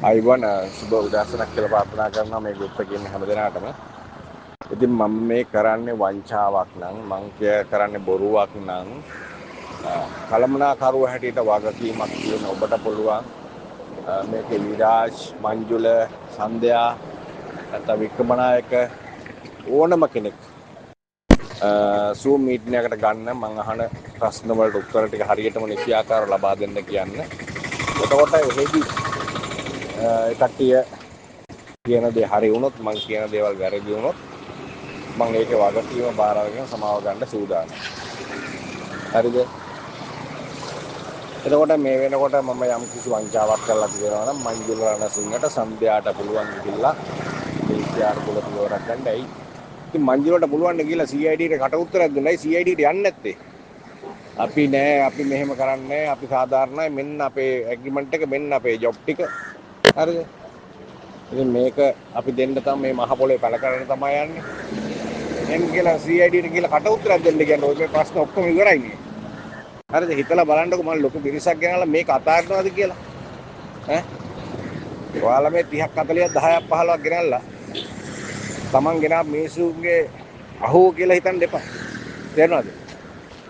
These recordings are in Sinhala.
අයිබෝන් සුබ උදෑසනක් කියලා ප්‍රාර්ථනා කරනවා මේ ගෲප් එකේ ඉන්න හැමදෙනාටම. ඉතින් මම මේ කරන්නේ වංචාවක් නම් මං කරන්නේ බොරුවක් නම් කලමනාකරුව හැටියට වගකීමක් තියෙන ඔබට පුළුවන් මේකේ විරාජ් මංජුල සන්ධ්‍යා නැත්නම් වික්‍රමනායක ඕනම කෙනෙක් Zoom meeting එකකට ගන්න මං අහන ප්‍රශ්න වලට උත්තර ටික හරියටම නිසියාකාරව ලබා දෙන්න කියන්න. එතකොට එහෙදි කට්ටිය කියන දේ හරි වුණොත් මං කියන දේවල් වැරදි වුණොත් මං ඒකේ වගකීම බාර අරගෙන සමාව ගන්න සූදානම්. හරිද? එතකොට මේ වෙනකොට මම යම් කිසි වංචාවක් කරලා තියෙනවා නම් මංජුල රණසිංහට සන්ධ්‍යාට පුළුවන් ගිහිල්ලා PCR කුල පියවරක් ගන්න. ඇයි? ඉතින් මංජුලට පුළුවන් ද කියලා CID ට කට උත්තරයක් දුන්නයි CID ට යන්නේ නැත්තේ. අපි නෑ අපි මෙහෙම කරන්නේ අපි සාධාරණයි මෙන්න අපේ ඇග්‍රීමන්ට් එක මෙන්න අපේ ජොබ් ටික. හරිද? ඉතින් මේක අපි දෙන්න තමයි මේ මහ පොළේ පැල කරන්න තමයි යන්නේ. එම් කියලා CID ට කියලා කට උත්තරයක් දෙන්න කියන්නේ ඔය මේ ප්‍රශ්න ඔක්කොම ඉවරයි නේ. හරිද? හිතලා බලන්නකො මම ලොකු පිරිසක් ගෙනල්ලා මේක අතාරිනවද කියලා. ඈ? ඔයාලා මේ 30ක් 40ක් 10ක් 15ක් ගෙනල්ලා Taman ගෙනා මිනිසුන්ගේ අහෝ කියලා හිතන්න එපා. තේරෙනවද?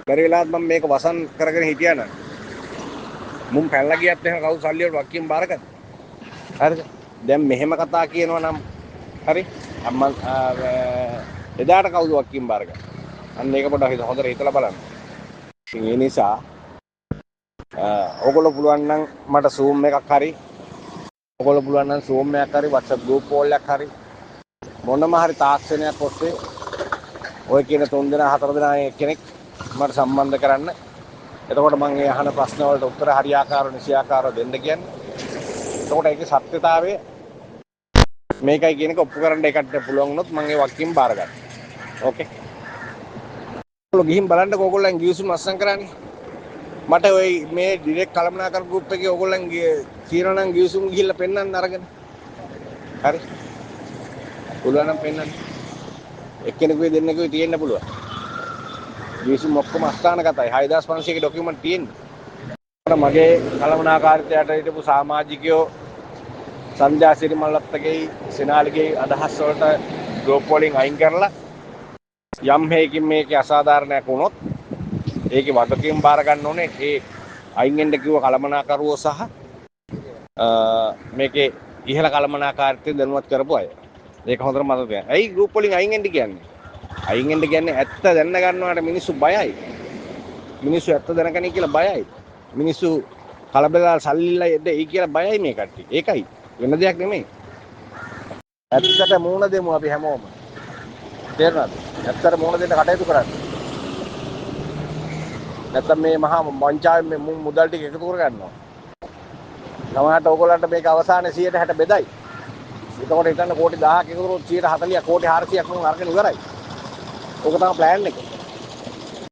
බැරි වෙලාවත් මම මේක වසන් කරගෙන හිටියා නම් මුන් පැනලා ගියත් එහෙම කවුරු සල්ලි වලට වක්කියම් බාරගන්න. හරිද? දැන් මෙහෙම කතා කියනවා නම් හරි අම්මා එදාට කවුද වක්කියම් බාරගන්න. අන්න ඒක පොඩ්ඩක් හොඳට හිතලා බලන්න. ඒ නිසා ඔයගොල්ලෝ පුළුවන් නම් මට Zoom එකක් හරි ඔයගොල්ලෝ පුළුවන් නම් Zoom එකක් හරි WhatsApp group call එකක් හරි මොනම හරි තාක්ෂණයක් ඔස්සේ ඔය කියන 3 දෙනා 4 දෙනා කෙනෙක් මට සම්බන්ධ කරන්න. එතකොට මම මේ අහන ප්‍රශ්න වලට උත්තර හරියාකාරව නිසියාකාරව දෙන්න කියන්නේ. එතකොට ඒකේ සත්‍යතාවය මේකයි කියන එක ඔප්පු කරන්න ඒකට පුළුවන් වුණොත් මම ඒ වක්කින් බාර ගන්නවා. ඕකේ. ඔයගොල්ලෝ ගිහින් බලන්නකෝ ඔයගොල්ලන් ගිවිසුම අස්සම් කරන්නේ. මට ওই මේ ඩිරෙක්ට් කලමනාකර ගෲප් එකේ ඔයගොල්ලන්ගේ කියනවා නම් ගිවිසුම් ගිහිල්ලා පෙන්නන්න අරගෙන. හරි. පුළුවන් නම් පෙන්නන්න. එක්කෙනෙකුගේ දෙන්නෙකුගේ තියෙන්න පුළුවන්. ගිවිසුම් ඔක්කොම අස්ථානගතයි 6500 ක ඩොකියුමන්ට් තියෙන්නේ. මගේ කලමනාකාරීත්වයට හිටපු සමාජිකයෝ සන්ධ්‍යා සිරිමල්ලත්තගේ සෙනාලිගේ අදහස් වලට ගෲප් වලින් අයින් කරලා යම් හේකින් මේකේ අසාධාරණයක් වුණොත් ඒකේ වගකීම් බාර ගන්න ඕනේ ඒ අයින් වෙන්න කිව්ව කලමනාකරුවෝ සහ මේකේ ඉහළ කලමනාකාරීත්වය දැනුවත් කරපු අය. ඒක හොඳට මතක තියාගන්න. ඇයි ගෲප් වලින් අයින් වෙන්න කියන්නේ? අයින් වෙන්න කියන්නේ ඇත්ත දැන ගන්නවාට මිනිස්සු බයයි. මිනිස්සු ඇත්ත දැනගනි කියලා බයයි. මිනිස්සු කලබලලා සල්ලිලා එයි කියලා බයයි මේ කට්ටිය. ඒකයි. වෙන දෙයක් නෙමෙයි. ඇත්තට මූණ දෙමු අපි හැමෝම. තේරුණාද? ඇත්තට මූණ දෙන්න කටයුතු කරන්න. නැත්තම් මේ මහා වංචාවෙන් මේ මුදල් ටික එකතු කරගන්නවා. සමහරට ඕගොල්ලන්ට මේක අවසානයේ 160 බෙදයි. එතකොට හිතන්න කෝටි 1000ක් එකතු කරොත් 140 කෝටි 400ක් මම අරගෙන ඉවරයි. ඕක තමයි ප්ලෑන් එක.